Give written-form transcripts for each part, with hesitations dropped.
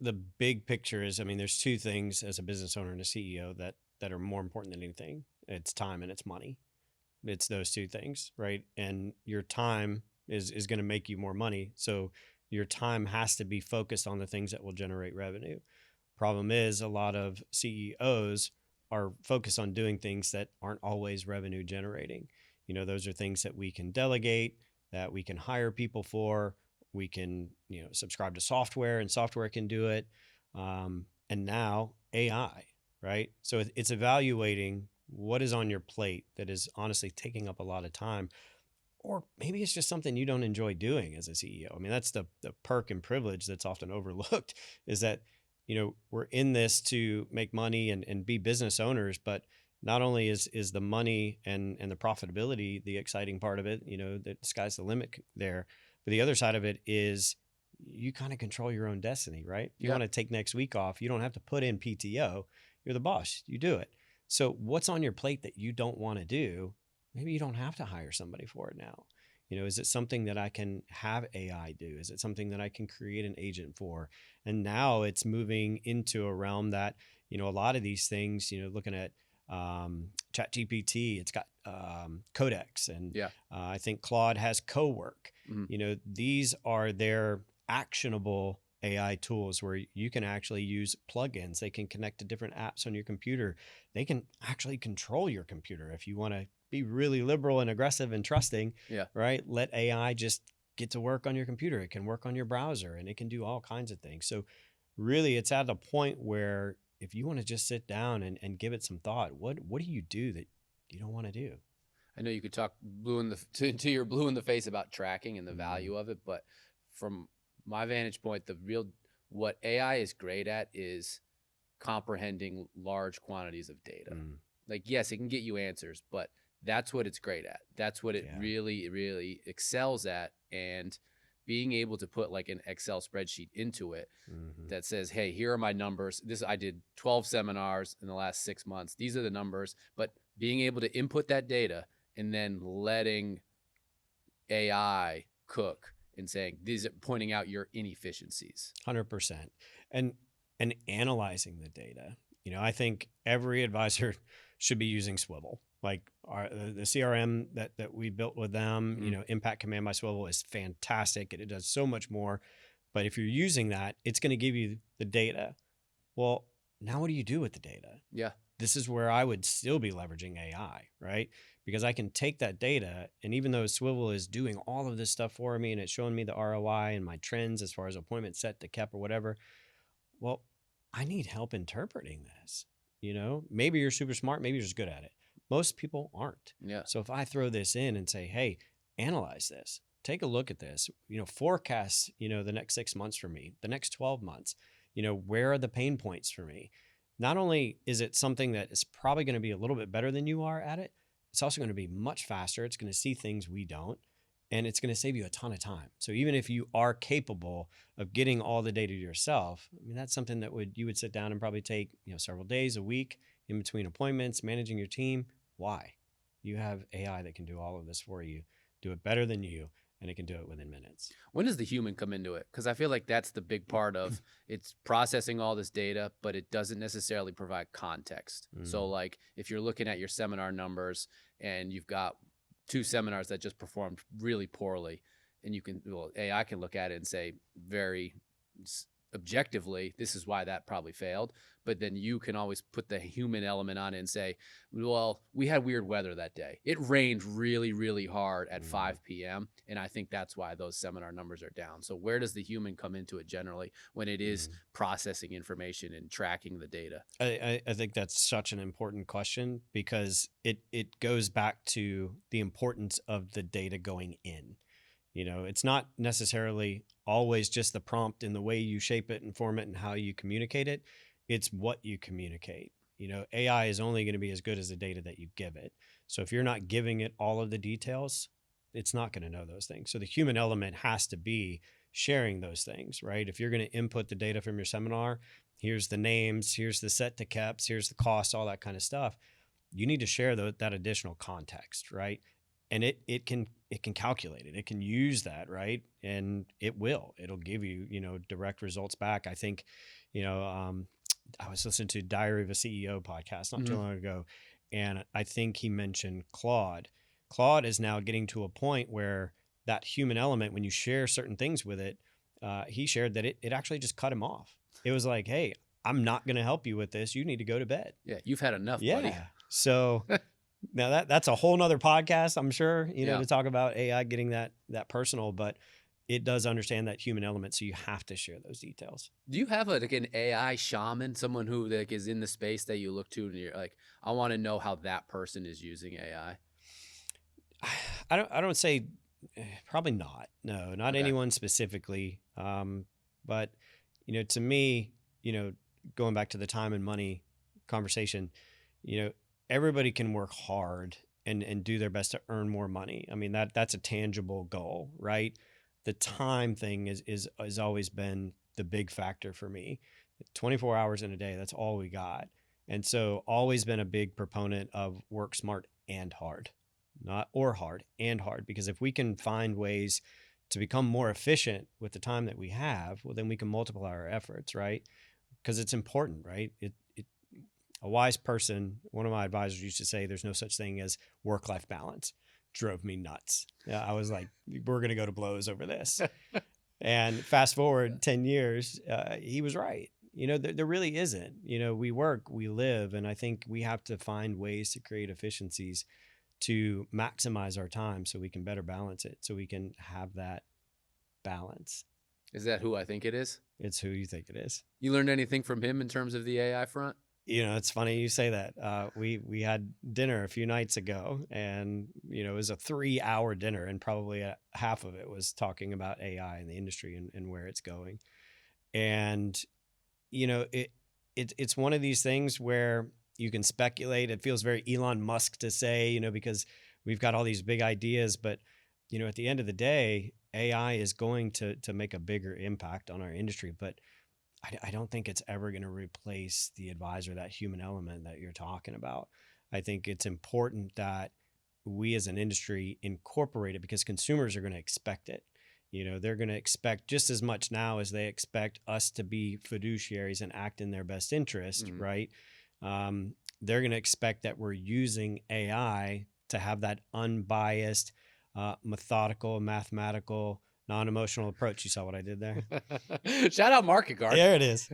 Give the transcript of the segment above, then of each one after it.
the big picture is, I mean, there's two things as a business owner and a CEO that are more important than anything. It's time and it's money. It's those two things, right? And your time is going to make you more money. So your time has to be focused on the things that will generate revenue. Problem is, a lot of CEOs are focused on doing things that aren't always revenue generating. Those are things that we can delegate, that we can hire people for. We can, subscribe to software and software can do it. And now AI, right? So it's evaluating what is on your plate that is honestly taking up a lot of time. Or maybe it's just something you don't enjoy doing as a CEO. I mean, that's the perk and privilege that's often overlooked, is that, we're in this to make money and be business owners, but not only is the money and the profitability the exciting part of it, the sky's the limit there. But the other side of it is you kind of control your own destiny, right? If you want to take next week off, you don't have to put in PTO. You're the boss. You do it. So what's on your plate that you don't want to do? Maybe you don't have to hire somebody for it now. Is it something that I can have AI do? Is it something that I can create an agent for? And now it's moving into a realm that, a lot of these things, looking at ChatGPT, it's got Codex, and I think Claude has Cowork. These are their actionable AI tools where you can actually use plugins. They can connect to different apps on your computer. They can actually control your computer if you want to be really liberal and aggressive and trusting, right? Let AI just get to work on your computer. It can work on your browser and it can do all kinds of things. So really it's at a point where if you want to just sit down and give it some thought, what do you do that you don't want to do? I know you could talk to your blue in the face about tracking and the value of it, but from my vantage point, what AI is great at is comprehending large quantities of data. Like, yes, it can get you answers, but that's what it's great at. That's what it really, really excels at. And being able to put like an Excel spreadsheet into it that says, hey, here are my numbers. I did 12 seminars in the last 6 months. These are the numbers. But being able to input that data and then letting AI cook and saying, these are pointing out your inefficiencies. 100%. And analyzing the data. I think every advisor should be using Swivel. Like the CRM that we built with them, Impact Command by Swivel is fantastic. It does so much more. But if you're using that, it's going to give you the data. Well, now what do you do with the data? Yeah. This is where I would still be leveraging AI, right? Because I can take that data, and even though Swivel is doing all of this stuff for me and it's showing me the ROI and my trends as far as appointments set to kept or whatever, well, I need help interpreting this. Maybe you're super smart, maybe you're just good at it. Most people aren't. Yeah. So if I throw this in and say, hey, analyze this, take a look at this, forecast, the next 6 months for me, the next 12 months, where are the pain points for me? Not only is it something that is probably going to be a little bit better than you are at it, it's also going to be much faster. It's going to see things we don't, and it's going to save you a ton of time. So even if you are capable of getting all the data yourself, I mean, that's something that you would sit down and probably take, several days, a week in between appointments, managing your team. Why? You have AI that can do all of this for you, do it better than you, and it can do it within minutes. When does the human come into it? Because I feel like that's the big part of it's processing all this data, but it doesn't necessarily provide context. So like if you're looking at your seminar numbers and you've got 2 seminars that just performed really poorly, and AI can look at it and say very objectively, this is why that probably failed. But then you can always put the human element on it and say, well, we had weird weather that day. It rained really, really hard at 5 p.m. And I think that's why those seminar numbers are down. So where does the human come into it generally when it is processing information and tracking the data? I think that's such an important question because it goes back to the importance of the data going in. It's not necessarily always just the prompt and the way you shape it and form it and how you communicate it. It's what you communicate. AI is only going to be as good as the data that you give it. So if you're not giving it all of the details, it's not going to know those things. So the human element has to be sharing those things, right? If you're going to input the data from your seminar, here's the names, here's the set to keps, here's the cost, all that kind of stuff. You need to share that additional context, right? and it can calculate it. It can use that, right? And it'll give you, direct results back. I think, I was listening to Diary of a CEO podcast not too long ago, and I think he mentioned Claude. Claude is now getting to a point where that human element, when you share certain things with it, he shared that it actually just cut him off. It was like, hey, I'm not going to help you with this. You need to go to bed. Yeah, you've had enough, buddy. Yeah. So now that's a whole nother podcast, I'm sure, Yeah. to talk about AI getting that personal, but it does understand that human element. So you have to share those details. Do you have like an AI shaman, someone who like is in the space that you look to and you're like, I want to know how that person is using AI? I don't say probably not. No, not Okay. anyone specifically. But to me, going back to the time and money conversation, everybody can work hard and do their best to earn more money. I mean, that's a tangible goal, right? The time thing is always been the big factor for me. 24 hours in a day, that's all we got. And so always been a big proponent of work smart and hard, not or hard and hard, because if we can find ways to become more efficient with the time that we have, well, then we can multiply our efforts, right? Because it's important, right? A wise person, one of my advisors used to say, there's no such thing as work-life balance. Drove me nuts. Yeah, I was like, we're going to go to blows over this. And fast forward 10 years, he was right. There really isn't. We work, we live, and I think we have to find ways to create efficiencies to maximize our time so we can better balance it, so we can have that balance. Is that who I think it is? It's who you think it is. You learned anything from him in terms of the AI front? It's funny you say that. We had dinner a few nights ago, and it was a 3-hour dinner, and probably half of it was talking about AI in the industry and where it's going. And it's one of these things where you can speculate. It feels very Elon Musk to say, because we've got all these big ideas, but at the end of the day, AI is going to make a bigger impact on our industry, but I don't think it's ever going to replace the advisor, that human element that you're talking about. I think it's important that we as an industry incorporate it because consumers are going to expect it. They're going to expect just as much now as they expect us to be fiduciaries and act in their best interest, right? They're going to expect that we're using AI to have that unbiased, methodical, mathematical, non-emotional approach. You saw what I did there? Shout out Market Guard. There it is.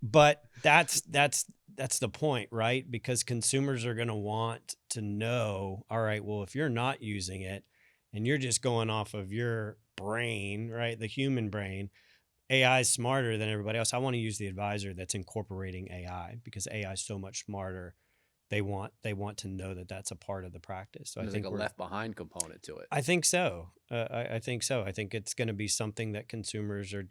But that's the point, right? Because consumers are going to want to know, all right, well, if you're not using it and you're just going off of your brain, right? The human brain, AI is smarter than everybody else. I want to use the advisor that's incorporating AI because AI is so much smarter. They want to know that that's a part of the practice. So There's I think like a left behind component to it. I think so. I think so. I think it's going to be something that consumers are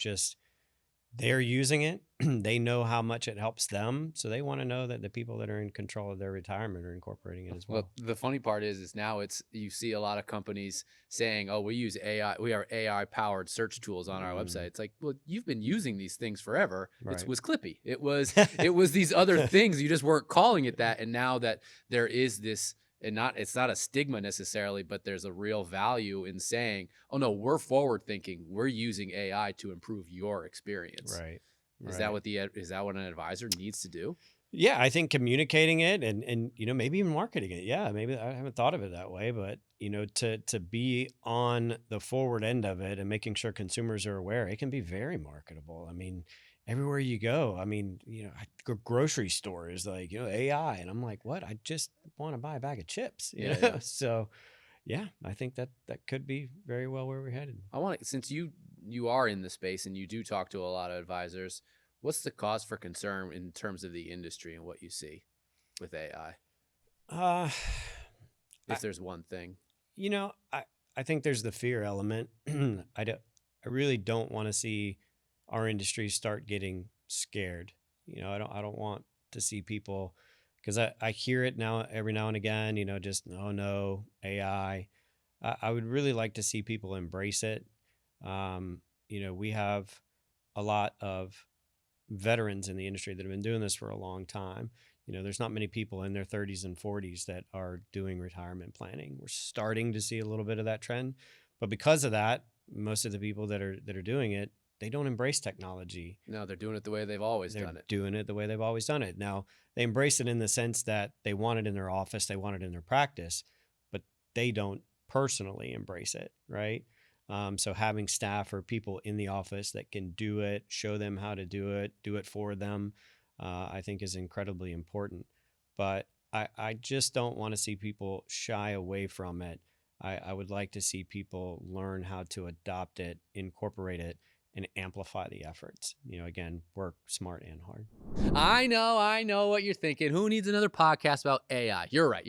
they're using it. They know how much it helps them. So they want to know that the people that are in control of their retirement are incorporating it as well. Well, the funny part is now you see a lot of companies saying, oh, we use AI. We are AI powered search tools on our website. It's like, well, you've been using these things forever. Right. It was Clippy. It was these other things. You just weren't calling it that. And now that there is this, and it's not a stigma necessarily, but there's a real value in saying, oh no, we're forward thinking. We're using AI to improve your experience. Right. Is that what an advisor needs to do? Yeah, I think communicating it and maybe even marketing it. Yeah, maybe I haven't thought of it that way, but to be on the forward end of it and making sure consumers are aware, it can be very marketable. I mean, everywhere you go, I mean, grocery stores like, AI, and I'm like, what? I just want to buy a bag of chips. Yeah. So yeah, I think that could be very well where we're headed. Since you are in the space and you do talk to a lot of advisors, what's the cause for concern in terms of the industry and what you see with AI? If there's one thing, I think there's the fear element. I really don't want to see our industry start getting scared. I don't want to see people, because I hear it now every now and again, just, oh no, AI. I would really like to see people embrace it. We have a lot of veterans in the industry that have been doing this for a long time. There's not many people in their 30s and 40s that are doing retirement planning. We're starting to see a little bit of that trend, but because of that, most of the people that are doing it, they don't embrace technology. No, they're doing it the way they've always done it. Doing it the way they've always done it. Now, they embrace it in the sense that they want it in their office, they want it in their practice, but they don't personally embrace it, right? So having staff or people in the office that can do it, show them how to do it for them, I think is incredibly important. But I just don't want to see people shy away from it. I would like to see people learn how to adopt it, incorporate it, and amplify the efforts. Again, work smart and hard. I know what you're thinking. Who needs another podcast about AI? You're right.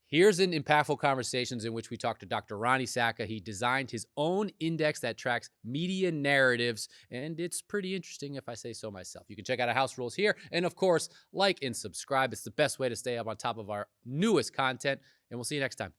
Here's an impactful conversations in which we talked to Dr. Ronnie Sacca. He designed his own index that tracks media narratives, and it's pretty interesting if I say so myself. You can check out our house rules here. And of course, like and subscribe. It's the best way to stay up on top of our newest content. And we'll see you next time.